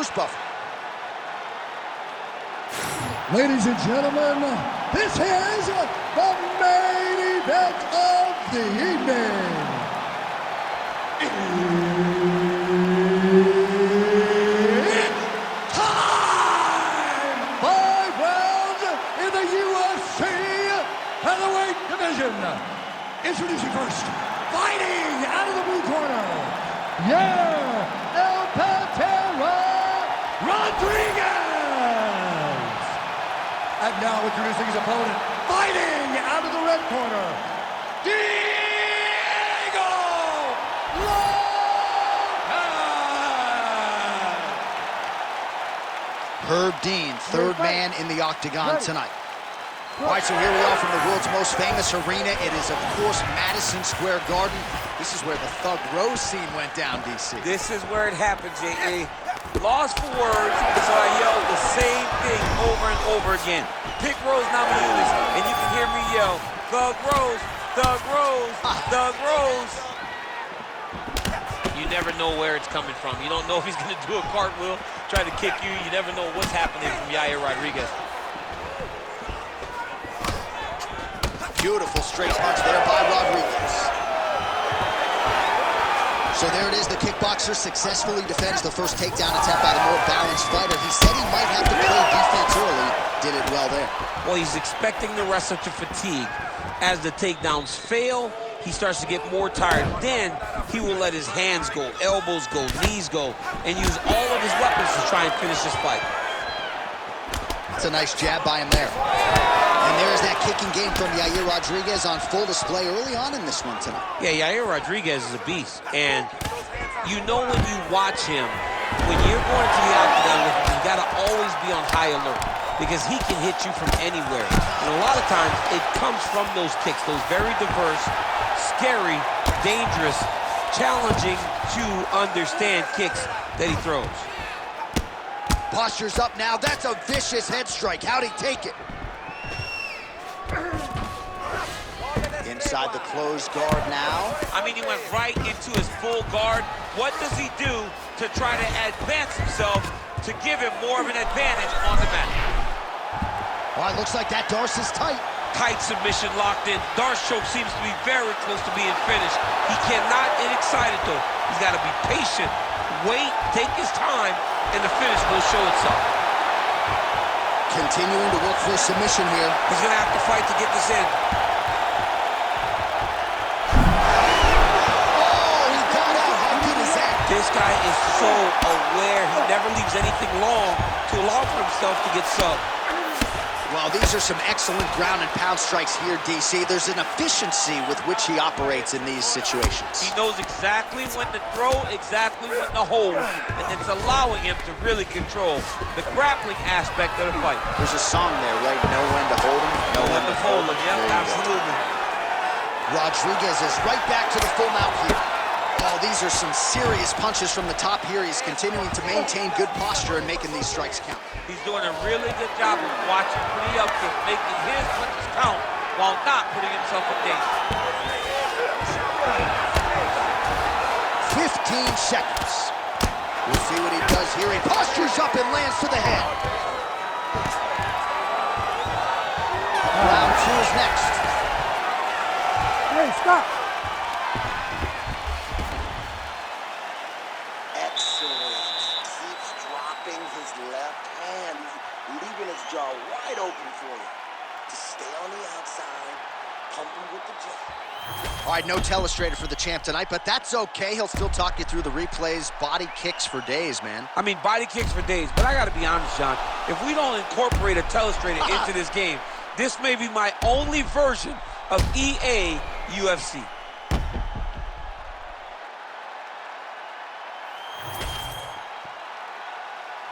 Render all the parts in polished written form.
Bruce Buffer. Ladies and gentlemen, this is the main event of the evening. It's time! 5 rounds in the UFC Featherweight Division. Introducing first, fighting out of the blue corner, Yair Rodriguez. And now introducing his opponent, fighting out of the red corner, Diego Lopes. Herb Dean, third man in the octagon tonight. All right, so here we are from the world's most famous arena. It is, of course, Madison Square Garden. This is where the Thug Rose scene went down, DC. This is where it happened, J.A. Lost for words, so I yelled the same thing over and over again. Pick Rose Namajunas, and you can hear me yell, Thug Rose, Thug Rose, Thug Rose. You never know where it's coming from. You don't know if he's going to do a cartwheel, try to kick you. You never know what's happening from Yair Rodriguez. Beautiful straight punch there by Rodriguez. So there it is, the kickboxer successfully defends the first takedown attempt by the more balanced fighter. He said he might have to play defense early, did it well there. Well, he's expecting the wrestler to fatigue. As the takedowns fail, he starts to get more tired. Then he will let his hands go, elbows go, knees go, and use all of his weapons to try and finish this fight. That's a nice jab by him there. And there's that kicking game from Yair Rodriguez on full display early on in this one tonight. Yeah, Yair Rodriguez is a beast. And you know when you watch him, when you're going to the octagon with him, you got to always be on high alert because he can hit you from anywhere. And a lot of times it comes from those kicks, those very diverse, scary, dangerous, challenging to understand kicks that he throws. Posture's up now. That's a vicious head strike. How'd he take it? Inside the closed guard now. I mean, he went right into his full guard. What does he do to try to advance himself to give him more of an advantage on the mat? All right, looks like that Darce is tight. Tight submission locked in. Darce choke seems to be very close to being finished. He cannot get excited, though. He's got to be patient, wait, take his time, and the finish will show itself. Continuing to look for a submission here. He's going to have to fight to get this in. This guy is so aware. He never leaves anything long to allow for himself to get subbed. Well, these are some excellent ground and pound strikes here, DC. There's an efficiency with which he operates in these situations. He knows exactly when to throw, exactly when to hold, and it's allowing him to really control the grappling aspect of the fight. There's a song there, right? Know when to hold him, know when to fold him. Yep, absolutely. Rodriguez is right back to the full mount here. Oh, these are some serious punches from the top here. He's continuing to maintain good posture and making these strikes count. He's doing a really good job of watching pretty up and making his punches count while not putting himself in danger. 15 seconds. We'll see what he does here. He postures up and lands to the head. Round 2 is next. Hey, stop. Jaw wide open for you. Just stay on the outside, pump him with the jab. All right, no telestrator for the champ tonight, but that's okay. He'll still talk you through the replays. Body kicks for days, man. I mean, body kicks for days, but I gotta be honest, John. If we don't incorporate a telestrator into this game, this may be my only version of EA UFC.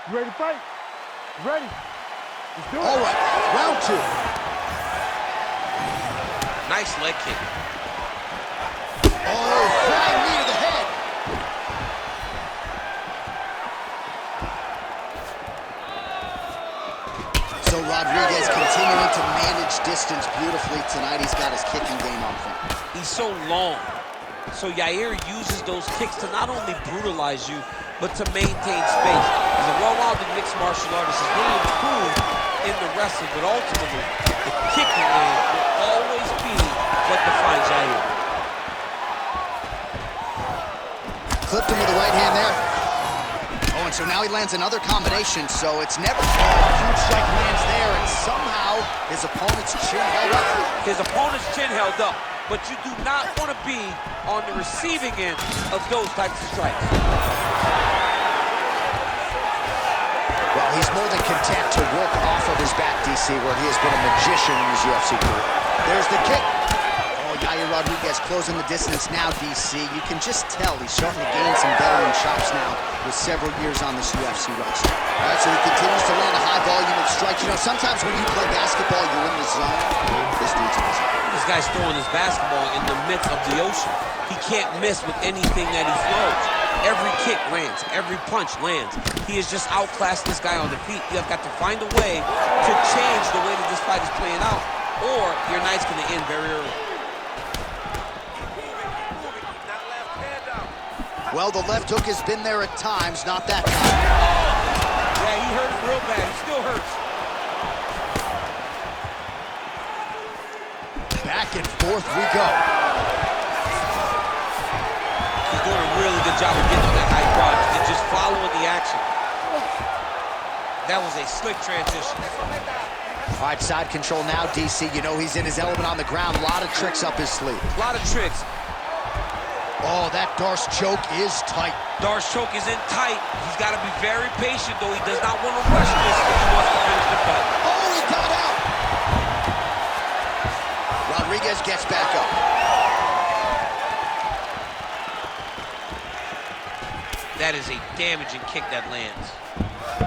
You ready to fight? Ready. Let's do it. All right, round 2. Nice leg kick. Oh, flying knee to the head. So Rodriguez continuing to manage distance beautifully tonight. He's got his kicking game on point. He's so long. So Yair uses those kicks to not only brutalize you, but to maintain space. He's a mixed martial artist has really improved in the wrestling, but ultimately, the kicking game will always be what defines Yair. Clipped him with the right hand there. Oh, and so now he lands another combination, so it's never... huge strike lands there, and somehow his opponent's chin held up. His opponent's chin held up, but you do not want to be on the receiving end of those types of strikes. Well, he's more than content to work off of his back, DC, where he has been a magician in his UFC career. There's the kick. Oh, Yair Rodriguez closing the distance now, DC. You can just tell he's starting to gain some veteran chops now with several years on this UFC roster. All right, so he continues to land a high volume of strikes. You know, sometimes when you play basketball, you're in the zone. This dude's in the zone. This guy's throwing his basketball in the midst of the ocean. He can't miss with anything that he throws. Every kick lands, every punch lands. He has just outclassed this guy on the feet. You have got to find a way to change the way that this fight is playing out, or your night's going to end very early. Well, the left hook has been there at times, not that time. Yeah, he hurt it real bad. He still hurts. Back and forth we go. He's doing a really good job of getting on that high crotch and just following the action. That was a slick transition. All right, side control now, DC. You know he's in his element on the ground. A lot of tricks up his sleeve. A lot of tricks. Oh, that Darce choke is tight. Darce choke is in tight. He's got to be very patient, though. He does not want to rush this if he wants to finish the fight. Oh, he got out. Rodriguez gets back up. That is a damaging kick that lands.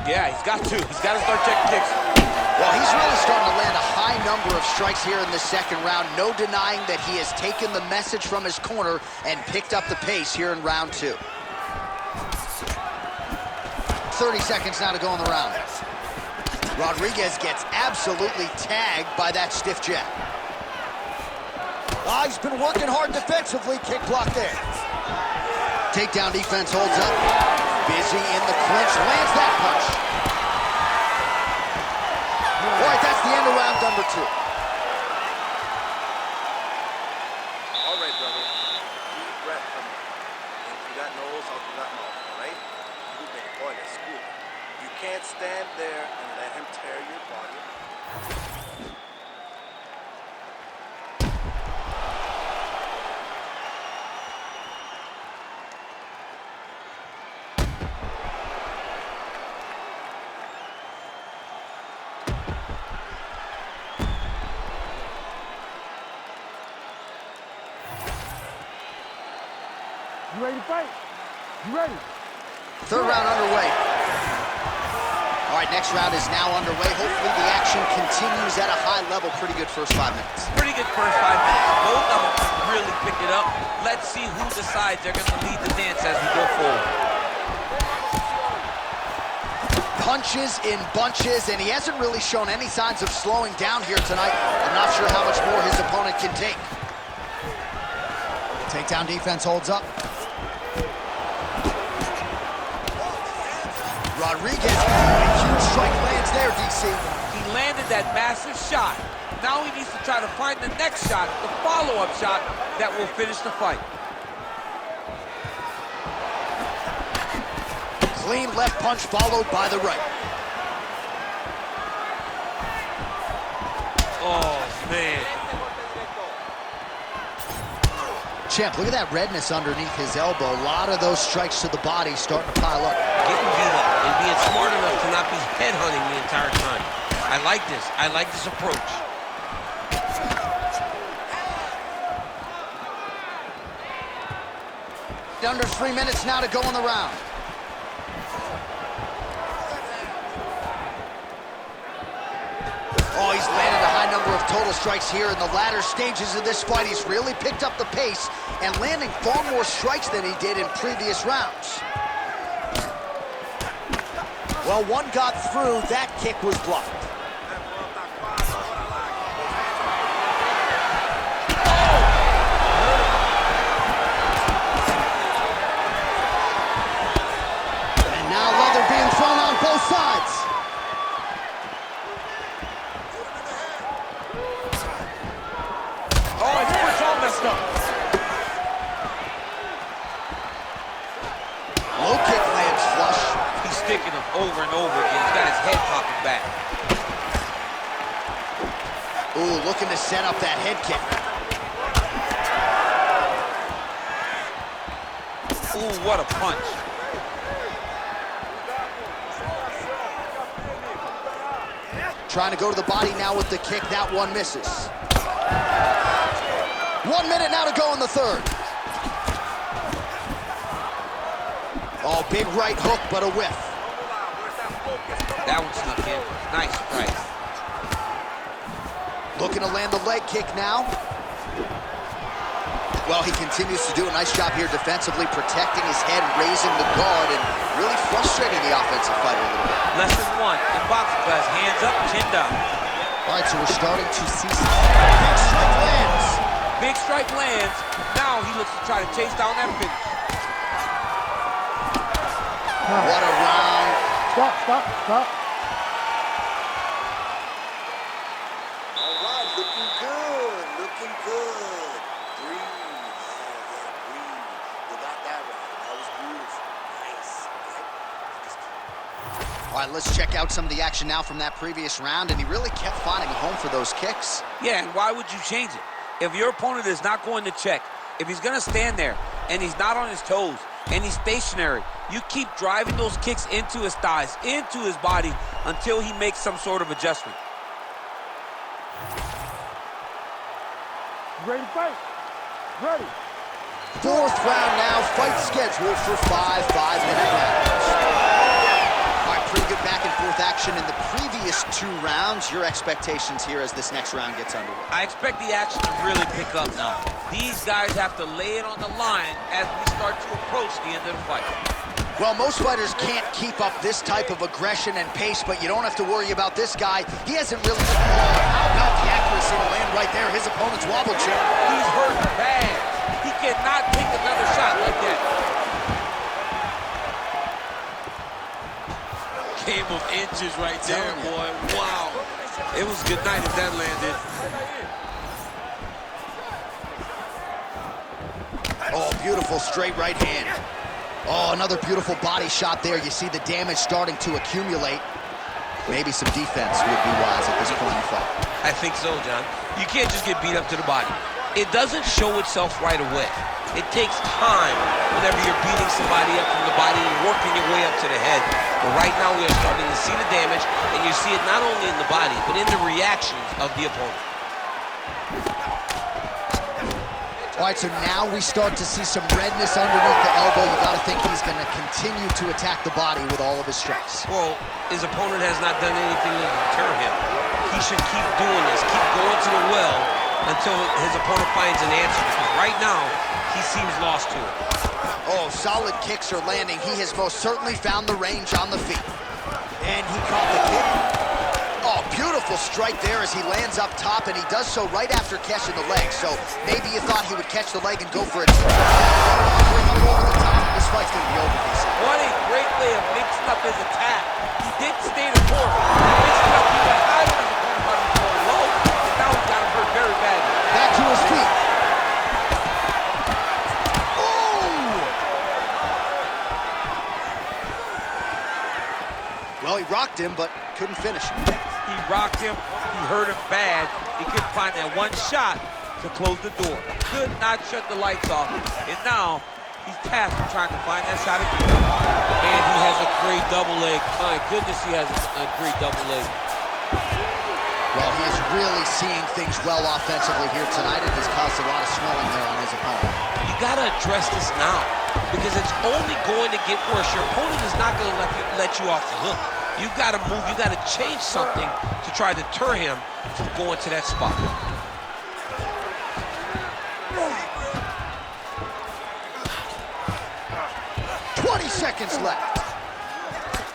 Yeah, he's got to. He's got to start checking kicks. Well, he's really starting to land a high number of strikes here in the second round. No denying that he has taken the message from his corner and picked up the pace here in round 2. 30 seconds now to go in the round. Rodriguez gets absolutely tagged by that stiff jab. Ah, he's been working hard defensively. Kick block there. Takedown defense holds up. Busy in the clinch, lands that punch. All right, that's the end of round number 2. All right, brother. Deep breath from me. In through that nose, out through that mouth, all right? You big boy, that's cool. You can't stand there and let him tear your body apart. You ready to fight? You ready? Third round underway. All right, next round is now underway. Hopefully the action continues at a high level. Pretty good first 5 minutes. Pretty good first 5 minutes. Both of them really picked it up. Let's see who decides they're going to lead the dance as we go forward. Punches in bunches, and he hasn't really shown any signs of slowing down here tonight. I'm not sure how much more his opponent can take. Takedown defense holds up. Rodriguez, a huge strike lands there, DC. He landed that massive shot. Now he needs to try to find the next shot, the follow-up shot that will finish the fight. Clean left punch followed by the right. Oh, man. Champ, look at that redness underneath his elbow. A lot of those strikes to the body starting to pile up. Getting beat up and being smart enough to not be headhunting the entire time. I like this. I like this approach. Under 3 minutes now to go in the round. Oh, he's landed a high number of total strikes here in the latter stages of this fight. He's really picked up the pace and landing far more strikes than he did in previous rounds. Well, one got through. That kick was blocked. And now leather being thrown on both sides. sticking him over and over again. He's got his head popping back. Ooh, looking to set up that head kick. Ooh, what a punch. Trying to go to the body now with the kick. That one misses. 1 minute now to go in the third. Oh, big right hook, but a whiff. That one snuck in. Nice strike. Looking to land the leg kick now. Well, he continues to do a nice job here defensively, protecting his head, raising the guard, and really frustrating the offensive fighter a little bit. Lesson 1 in boxing class, hands up, chin down. All right, so we're starting to see some big strike lands. Big strike lands. Now he looks to try to chase down that finish. What a round. Stop. All right, looking good. Breathe. Breathe. You got that right. That was beautiful. Nice. Okay? All right, let's check out some of the action now from that previous round, and he really kept finding a home for those kicks. Yeah, and why would you change it? If your opponent is not going to check, if he's going to stand there and he's not on his toes and he's stationary, you keep driving those kicks into his thighs, into his body until he makes some sort of adjustment. Ready to fight? Ready. Fourth round now, fight scheduled for 5 5-minute rounds. All right, pretty good back and forth action in the previous 2 rounds. Your expectations here as this next round gets underway? I expect the action to really pick up now. These guys have to lay it on the line as we start to approach the end of the fight. Well, most fighters can't keep up this type of aggression and pace, but you don't have to worry about this guy. He hasn't really... How about the accuracy to land right there? His opponent's wobble chair. He's hurt bad. He cannot take another shot like that. Game of inches right there, boy. Wow. It was good night if that landed. Oh, beautiful straight right hand. Oh, another beautiful body shot there. You see the damage starting to accumulate. Maybe some defense would be wise at this point in the fight. I think so, John. You can't just get beat up to the body. It doesn't show itself right away. It takes time whenever you're beating somebody up from the body and working your way up to the head. But right now we are starting to see the damage, and you see it not only in the body, but in the reactions of the opponent. All right, so now we start to see some redness underneath the elbow. You got to think he's going to continue to attack the body with all of his strikes. Well, his opponent has not done anything to deter him. He should keep doing this, keep going to the well until his opponent finds an answer, because right now he seems lost to it. Oh, solid kicks are landing. He has most certainly found the range on the feet. And he caught the kick. Oh, beautiful strike there as he lands up top, and he does so right after catching the leg. So maybe you thought he would catch the leg and go for it. Bring him over the top. This fight's going to be over, DC. What a great way of mixing up his attack. He didn't stay the course. He mixed it up. He went high on his opponent, but he was going low. And now he's got him hurt very badly. Back to his feet. Well, he rocked him, but couldn't finish him. He rocked him. He hurt him bad. He couldn't find that one shot to close the door. Could not shut the lights off. And now he's tasked with trying to find that shot again. And he has a great double leg. My goodness, he has a great double leg. Well, he is really seeing things well offensively here tonight, and has caused a lot of swelling there on his opponent. You got to address this now, because it's only going to get worse. Your opponent is not going to let you off the hook. You've got to move. You've got to change something to try to deter him from going to that spot. 20 seconds left.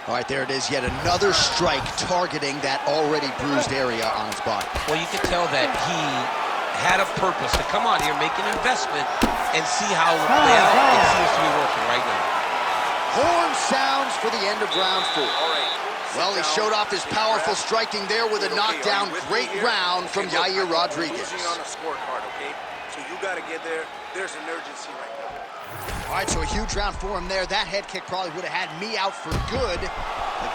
All right, there it is. Yet another strike targeting that already bruised area on his body. Well, you can tell that he had a purpose to come out here, make an investment, and see how it would play out. It seems to be working right now. Horn sounds for the end of round 4. All right. Well, he showed off his powerful striking there with a knockdown. Great round from Yair Rodriguez. Losing on a scorecard, okay? So you got to get there. There's an urgency right now. All right, so a huge round for him there. That head kick probably would have had me out for good. The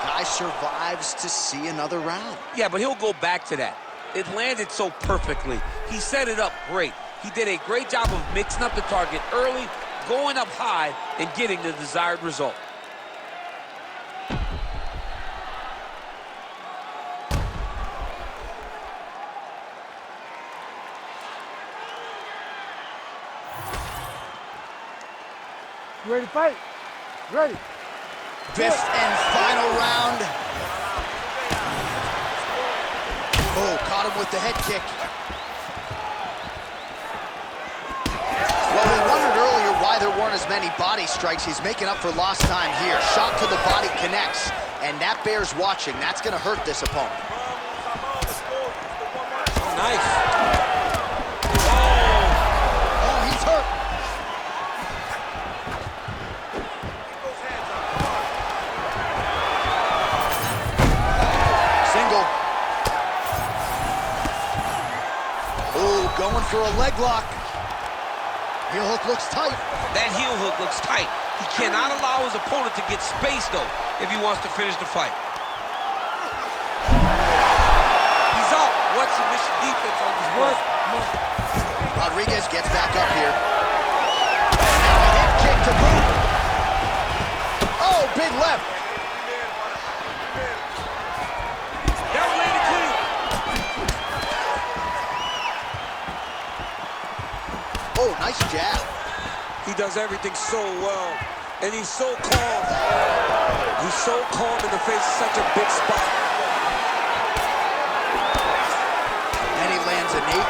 guy survives to see another round. Yeah, but he'll go back to that. It landed so perfectly. He set it up great. He did a great job of mixing up the target early, going up high, and getting the desired result. You ready to fight? Ready. Fifth and final round. Oh, caught him with the head kick. Well, we wondered earlier why there weren't as many body strikes. He's making up for lost time here. Shot to the body connects, and that bears watching. That's going to hurt this opponent. Nice. Oh, he's hurt. Single. Oh, going for a leg lock. Heel hook looks tight. That heel hook looks tight. He cannot allow his opponent to get space, though, if he wants to finish the fight. He's out. What submission defense on this one? Rodriguez gets back up here. Now a head kick to boot. Oh, big left. That landed clean. Oh, nice jab. He does everything so well, and he's so calm. He's so calm in the face of such a big spot. And he lands a knee.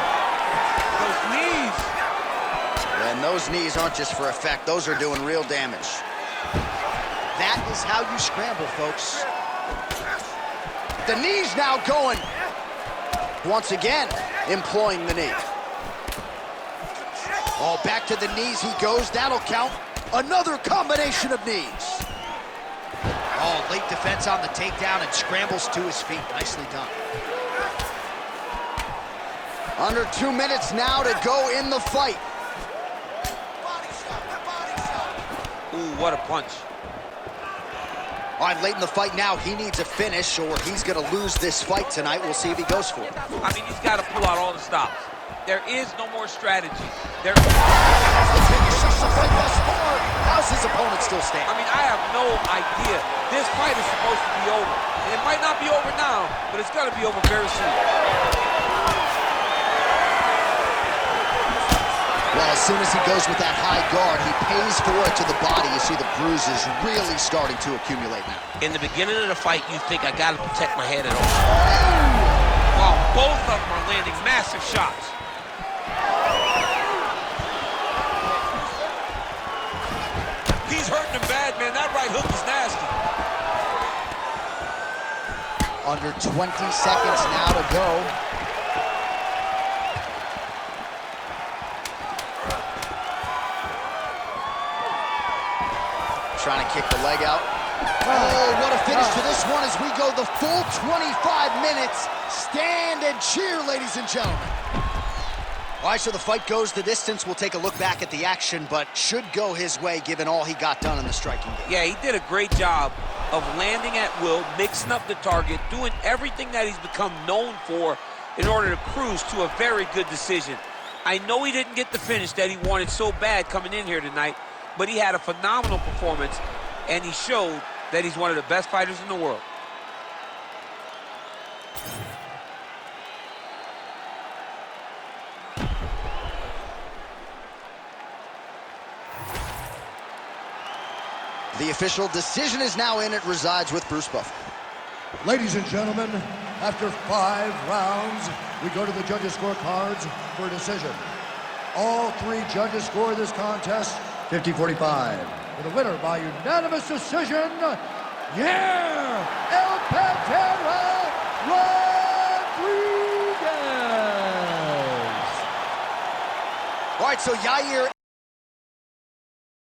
Those knees. And those knees aren't just for effect. Those are doing real damage. That is how you scramble, folks. The knee's now going. Once again, employing the knee. Oh, back to the knees he goes. That'll count. Another combination of knees. Oh, late defense on the takedown and scrambles to his feet. Nicely done. Under 2 minutes now to go in the fight. Ooh, what a punch. All right, late in the fight now, he needs a finish or he's going to lose this fight tonight. We'll see if he goes for it. I mean, he's got to pull out all the stops. There is no more strategy. The finish is the fight thus far. How's his opponent still standing? I mean, I have no idea. This fight is supposed to be over. And it might not be over now, but it's got to be over very soon. Well, as soon as he goes with that high guard, he pays for it to the body. You see the bruises really starting to accumulate now. In the beginning of the fight, you think, I got to protect my head at all. Wow, both of them are landing massive shots. He's hurting him bad, man. That right hook is nasty. Under 20 seconds now to go. Trying to kick the leg out. Oh, what a finish to this one as we go the full 25 minutes. Stand and cheer, ladies and gentlemen. All right, so the fight goes the distance. We'll take a look back at the action, but should go his way given all he got done in the striking game. Yeah, he did a great job of landing at will, mixing up the target, doing everything that he's become known for in order to cruise to a very good decision. I know he didn't get the finish that he wanted so bad coming in here tonight, but he had a phenomenal performance, and he showed that he's one of the best fighters in the world. The official decision is now in. It resides with Bruce Buffer. Ladies and gentlemen, after 5 rounds, we go to the judges' scorecards for a decision. All 3 judges score this contest 50-45. For the winner by unanimous decision, Yair El Pantera Rodriguez. All right, so Yair